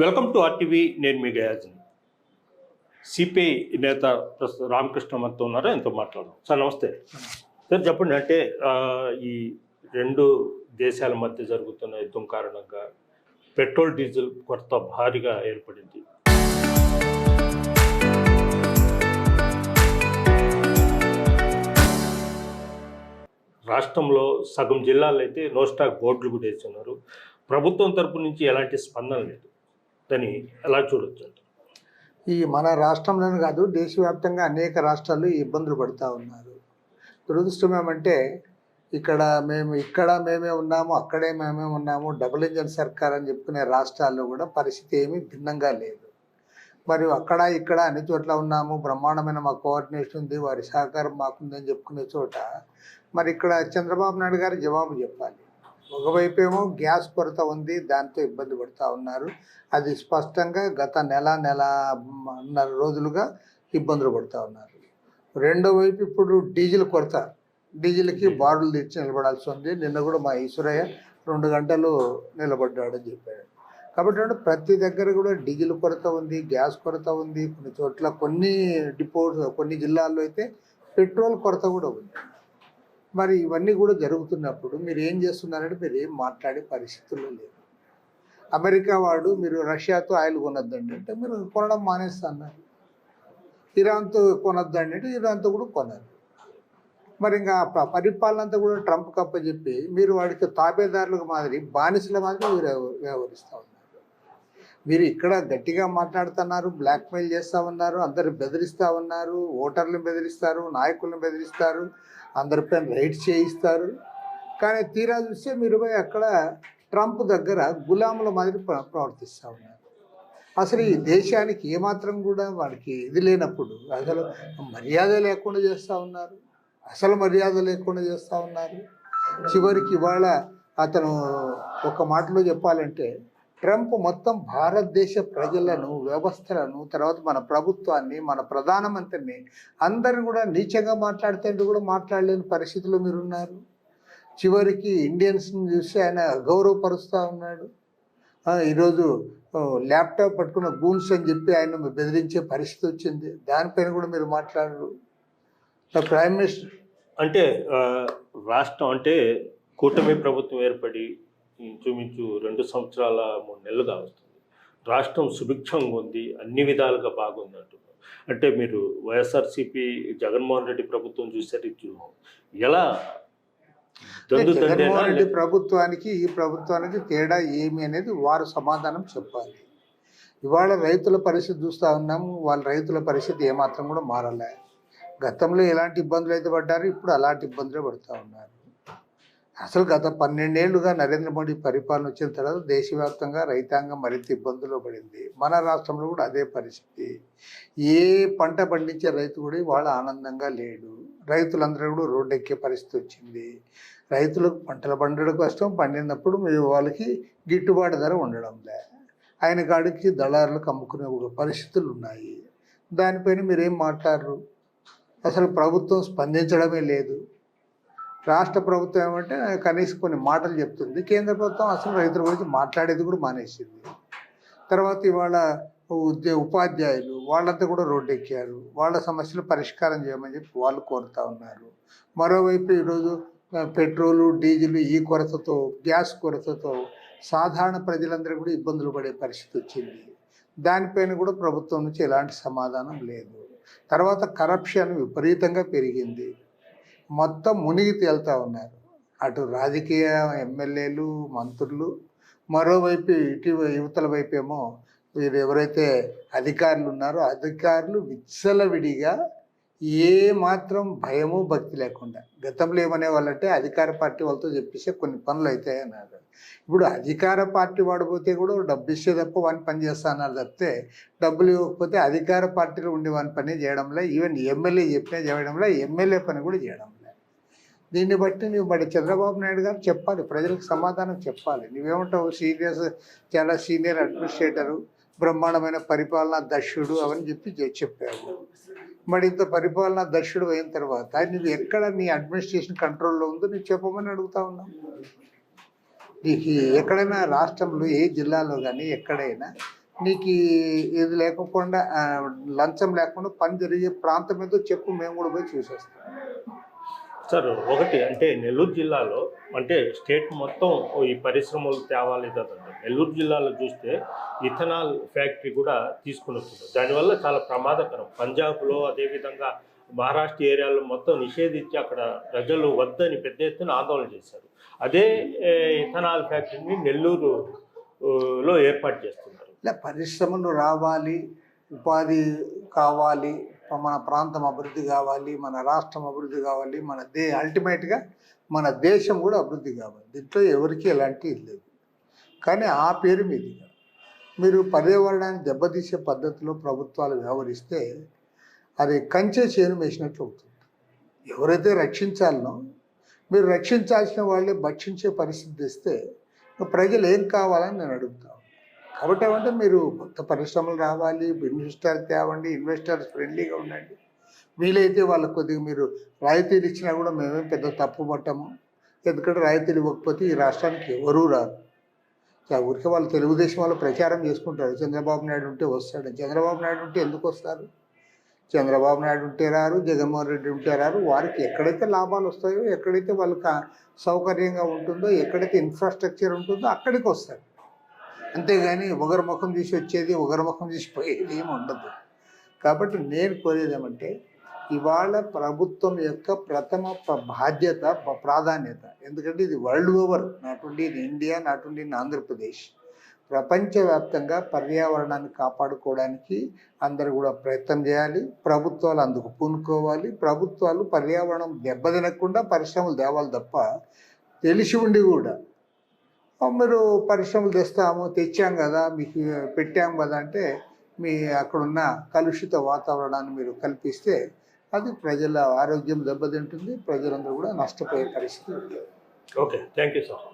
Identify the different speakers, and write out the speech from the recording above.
Speaker 1: Welcome to RTV. నేను మీ గయాజ్ని. CPI నేత ప్రస్తుతం రామకృష్ణ మనతో ఉన్నారు. ఎంతో మాట్లాడదాం. సార్ నమస్తే. సార్ చెప్పండి, అంటే ఈ రెండు దేశాల మధ్య జరుగుతున్న యుద్ధం కారణంగా పెట్రోల్ డీజిల్ కొరత భారీగా ఏర్పడింది. రాష్ట్రంలో సగం జిల్లాల్లో అయితే నో స్టాక్ బోర్డులు కూడా వేస్తున్నారు. ప్రభుత్వం తరపు నుంచి ఎలాంటి స్పందన లేదు. దాన్ని ఎలా చూడొచ్చు?
Speaker 2: ఈ మన రాష్ట్రంలోనే కాదు, దేశవ్యాప్తంగా అనేక రాష్ట్రాలు ఇబ్బందులు పడుతూ ఉన్నారు. దురదృష్టం ఏమంటే ఇక్కడ మేమే ఉన్నాము, అక్కడే మేమే ఉన్నాము, డబుల్ ఇంజన్ సర్కార్ అని చెప్పుకునే రాష్ట్రాల్లో కూడా పరిస్థితి ఏమీ భిన్నంగా లేదు. మరియు అక్కడ ఇక్కడ అన్ని చోట్ల ఉన్నాము, బ్రహ్మాండమైన మా కోఆర్డినేషన్ ఉంది, వారి సహకారం మాకుందని చెప్పుకునే చోట మరి ఇక్కడ చంద్రబాబు నాయుడు గారు జవాబు చెప్పాలి. ఒకవైపు ఏమో గ్యాస్ కొరత ఉంది, దాంతో ఇబ్బంది పడుతూ ఉన్నారు. అది స్పష్టంగా గత నెలన్నర రోజులుగా ఇబ్బందులు పడుతూ ఉన్నారు. రెండో వైపు ఇప్పుడు డీజిల్ కొరత, డీజిల్కి బారులు తెచ్చి నిలబడాల్సి ఉంది. నిన్న కూడా మా ఈశ్వరయ్య 2 గంటలు నిలబడ్డాడని చెప్పాడు. కాబట్టి ప్రతి దగ్గర కూడా డీజిల్ కొరత ఉంది, గ్యాస్ కొరత ఉంది. కొన్ని చోట్ల కొన్ని జిల్లాల్లో అయితే పెట్రోల్ కొరత కూడా ఉంది. మరి ఇవన్నీ కూడా జరుగుతున్నప్పుడు మీరు ఏం చేస్తున్నారంటే మీరు ఏం మాట్లాడే పరిస్థితుల్లో లేదు. అమెరికా వాడు మీరు రష్యాతో ఆయిల్ కొనొద్దండి అంటే మీరు కొనడం మానేస్తా అన్నారు. ఇరాన్తో కొనొద్దండి అంటే ఇరాన్తో కూడా కొనరు. మరి ఇంకా పరిపాలన అంతా కూడా ట్రంప్ కప్పచెప్పి మీరు వాడికి తాబేదారులకు మాదిరి బానిసల మాదిరి వ్యవహరిస్తూ ఉన్నారు. మీరు ఇక్కడ గట్టిగా మాట్లాడుతున్నారు, బ్లాక్మెయిల్ చేస్తూ ఉన్నారు, అందరు బెదిరిస్తూ ఉన్నారు, ఓటర్లను బెదిరిస్తారు, నాయకులను బెదిరిస్తారు, అందరిపైన రైట్స్ చేయిస్తారు. కానీ తీరా చూస్తే మీరు పోయి అక్కడ ట్రంప్ దగ్గర గులాముల మాదిరి ప్రవర్తిస్తూ ఉన్నారు. అసలు ఈ దేశానికి ఏమాత్రం కూడా వాడికి ఇది లేనప్పుడు అసలు మర్యాద లేకుండా చేస్తూ ఉన్నారు. చివరికి ఇవాళ అతను ఒక మాటలో చెప్పాలంటే ట్రంప్ మొత్తం భారతదేశ ప్రజలను, వ్యవస్థలను, తర్వాత మన ప్రభుత్వాన్ని, మన ప్రధానమంత్రిని అందరిని కూడా నీచంగా మాట్లాడితే కూడా మాట్లాడలేని పరిస్థితిలో మీరున్నారు. చివరికి ఇండియన్స్ని చూసి ఆయన గౌరవపరుస్తూ ఉన్నాడు. ఈరోజు ల్యాప్టాప్ పట్టుకున్న గూన్స్ అని చెప్పి ఆయన బెదిరించే పరిస్థితి వచ్చింది. దానిపైన కూడా మీరు మాట్లాడరు. ప్రైమ్ మినిస్టర్
Speaker 1: అంటే రాష్ట్రం అంటే కూటమి ప్రభుత్వం ఏర్పడి ఇంచుమించు 2 సంవత్సరాల 3 నెలలుగా వస్తుంది. రాష్ట్రం సుభిక్షంగా ఉంది, అన్ని విధాలుగా బాగుంది అంటున్నారు. అంటే మీరు వైఎస్ఆర్సీపీ జగన్మోహన్ రెడ్డి ప్రభుత్వం చూసారు, ఎలా
Speaker 2: జగన్మోహన్ రెడ్డి ప్రభుత్వానికి ఈ ప్రభుత్వానికి తేడా ఏమి అనేది వారు సమాధానం చెప్పాలి. ఇవాళ రైతుల పరిస్థితి చూస్తూ ఉన్నాము. వాళ్ళ రైతుల పరిస్థితి ఏమాత్రం కూడా మారలే. గతంలో ఎలాంటి ఇబ్బందులు అయితే పడ్డారు, ఇప్పుడు అలాంటి ఇబ్బందులే పడుతూ ఉన్నారు. అసలు గత 12 ఏళ్లుగా నరేంద్ర మోడీ పరిపాలన వచ్చిన తర్వాత దేశవ్యాప్తంగా రైతాంగం మరింత ఇబ్బందుల్లో పడింది. మన రాష్ట్రంలో కూడా అదే పరిస్థితి. ఏ పంట పండించే రైతు కూడా వాళ్ళ ఆనందంగా లేడు. రైతులందరూ కూడా రోడ్డెక్కే పరిస్థితి వచ్చింది. రైతులకు పంటలు పండడం కష్టం, పండినప్పుడు వాళ్ళకి గిట్టుబాటు ధర ఉండడంలే. ఆయన కాడికి దళారులకు అమ్ముకునే పరిస్థితులు ఉన్నాయి. దానిపైన మీరేం మాట్లాడరు. అసలు ప్రభుత్వం స్పందించడమే లేదు. రాష్ట్ర ప్రభుత్వం ఏమంటే కనీసం కొన్ని మాటలు చెప్తుంది. కేంద్ర ప్రభుత్వం అసలు రైతుల గురించి మాట్లాడేది కూడా మానేసింది. తర్వాత ఇవాళ ఉపాధ్యాయులు వాళ్ళంతా కూడా రోడ్డెక్కారు. వాళ్ళ సమస్యలు పరిష్కారం చేయమని చెప్పి వాళ్ళు కోరుతూ ఉన్నారు. మరోవైపు ఈరోజు పెట్రోలు, డీజిల్ ఈ కొరతతో, గ్యాస్ కొరతతో సాధారణ ప్రజలందరూ కూడా ఇబ్బందులు పడే పరిస్థితి వచ్చింది. దానిపైన కూడా ప్రభుత్వం నుంచి ఎలాంటి సమాధానం లేదు. తర్వాత కరప్షన్ విపరీతంగా పెరిగింది. మొత్తం మునిగి తేలుతూ ఉన్నారు. అటు రాజకీయ ఎమ్మెల్యేలు, మంత్రులు, మరోవైపు యువతల వైపు ఏమో వీరు ఎవరైతే అధికారులు ఉన్నారో అధికారులు విచ్చలవిడిగా ఏ మాత్రం భయము భక్తి లేకుండా. గతంలో ఏమనే వాళ్ళంటే అధికార పార్టీ వాళ్ళతో చెప్పేసి కొన్ని పనులు అవుతాయి అన్నారు. ఇప్పుడు అధికార పార్టీ వాడిపోతే కూడా డబ్బు ఇస్తే తప్ప వాని పని చేస్తా అన్నారు తప్పితే డబ్బులు ఇవ్వకపోతే అధికార పార్టీలో ఉండి వాని పని చేయడంలో, ఈవెన్ ఎమ్మెల్యే చెప్పినా చేయడంలో, ఎమ్మెల్యే పని కూడా చేయడంలో. దీన్ని బట్టి నువ్వు చంద్రబాబు నాయుడు గారు చెప్పాలి, ప్రజలకు సమాధానం చెప్పాలి. నువ్వేమంటావు, చాలా సీనియర్ అడ్మినిస్ట్రేటరు, బ్రహ్మాండమైన పరిపాలనా దక్షుడు అవన్నీ చెప్పావు. మరి ఇంత పరిపాలనా దక్షుడు అయిన తర్వాత నువ్వు ఎక్కడ నీ అడ్మినిస్ట్రేషన్ కంట్రోల్లో ఉందో నువ్వు చెప్పమని అడుగుతా ఉన్నావు. నీకు ఎక్కడైనా రాష్ట్రంలో ఏ జిల్లాలో కానీ ఎక్కడైనా నీకు ఇది లేకుండా లంచం లేకుండా పని జరిగే ప్రాంతం ఏదో చెప్పు, మేము కూడా పోయి చూసేస్తాం.
Speaker 1: సార్ ఒకటి అంటే నెల్లూరు జిల్లాలో అంటే స్టేట్ మొత్తం ఈ పరిశ్రమలు తేవాలి కదండి. నెల్లూరు జిల్లాలో చూస్తే ఇథనాల్ ఫ్యాక్టరీ కూడా తీసుకుని వస్తుంది. దానివల్ల చాలా ప్రమాదకరం. పంజాబ్లో అదేవిధంగా మహారాష్ట్ర ఏరియాలో మొత్తం నిషేధించి అక్కడ ప్రజలు వద్దని పెద్ద ఎత్తున ఆందోళన చేశారు. అదే ఇథనాల్ ఫ్యాక్టరీని నెల్లూరులో ఏర్పాటు చేస్తున్నారు.
Speaker 2: ఇలా పరిశ్రమలు రావాలి, ఉపాధి కావాలి, మన ప్రాంతం అభివృద్ధి కావాలి, మన రాష్ట్రం అభివృద్ధి కావాలి, అల్టిమేట్గా మన దేశం కూడా అభివృద్ధి కావాలి. దీంట్లో ఎవరికి ఎలాంటి ఇది లేదు. కానీ ఆ పేరు మీదుగా మీరు పర్యావరణాన్ని దెబ్బతీసే పద్ధతిలో ప్రభుత్వాలు వ్యవహరిస్తే అది కంచె చేను వేసినట్లు అవుతుంది. ఎవరైతే రక్షించాలనో మీరు రక్షించాల్సిన వాళ్ళే భక్షించే పరిస్థితి తెస్తే ప్రజలు ఏం కావాలని నేను అడుగుతాను. కాబట్టి ఏమంటే మీరు కొత్త పరిశ్రమలు రావాలి, ఇన్వెస్టర్ తేవండి, ఇన్వెస్టర్స్ ఫ్రెండ్లీగా ఉండండి. వీలైతే వాళ్ళకి కొద్దిగా మీరు రాయితీలు ఇచ్చినా కూడా మేమేం పెద్ద తప్పు పట్టము. ఎందుకంటే రాయితీలు ఇవ్వకపోతే ఈ రాష్ట్రానికి ఎవరూ రారు. ఊరికే వాళ్ళు తెలుగుదేశం వాళ్ళు ప్రచారం చేసుకుంటారు. చంద్రబాబు నాయుడు ఉంటే వస్తాడు. చంద్రబాబు నాయుడు ఉంటే ఎందుకు వస్తారు? చంద్రబాబు నాయుడు ఉంటే రారు, జగన్మోహన్ రెడ్డి ఉంటే రారు. వారికి ఎక్కడైతే లాభాలు వస్తాయో, ఎక్కడైతే వాళ్ళకి సౌకర్యంగా ఉంటుందో, ఎక్కడైతే ఇన్ఫ్రాస్ట్రక్చర్ ఉంటుందో అక్కడికి వస్తారు. అంతేగాని ఒకరి ముఖం తీసి వచ్చేది, ఒకరి ముఖం తీసి పోయేది ఏమి ఉండదు. కాబట్టి నేను కోరేది ఏమంటే ఇవాళ ప్రభుత్వం యొక్క ప్రథమ బాధ్యత, ప్రాధాన్యత, ఎందుకంటే ఇది world over, not only in India, not only in Andhra Pradesh, ప్రపంచవ్యాప్తంగా పర్యావరణాన్ని కాపాడుకోవడానికి అందరూ కూడా ప్రయత్నం చేయాలి. ప్రభుత్వాలు అందుకు పూనుకోవాలి. ప్రభుత్వాలు పర్యావరణం దెబ్బతినకుండా పరిశ్రమలు తేవాలి తప్ప తెలిసి ఉండి కూడా మీరు పరిశ్రమలు తెచ్చాం కదా, మీకు పెట్టాం కదా అంటే మీ అక్కడున్న కలుషిత వాతావరణాన్ని మీరు కల్పిస్తే అది ప్రజల ఆరోగ్యం దెబ్బతింటుంది. ప్రజలందరూ కూడా నష్టపోయే పరిస్థితి ఉంటుంది.
Speaker 1: Okay, thank you sir.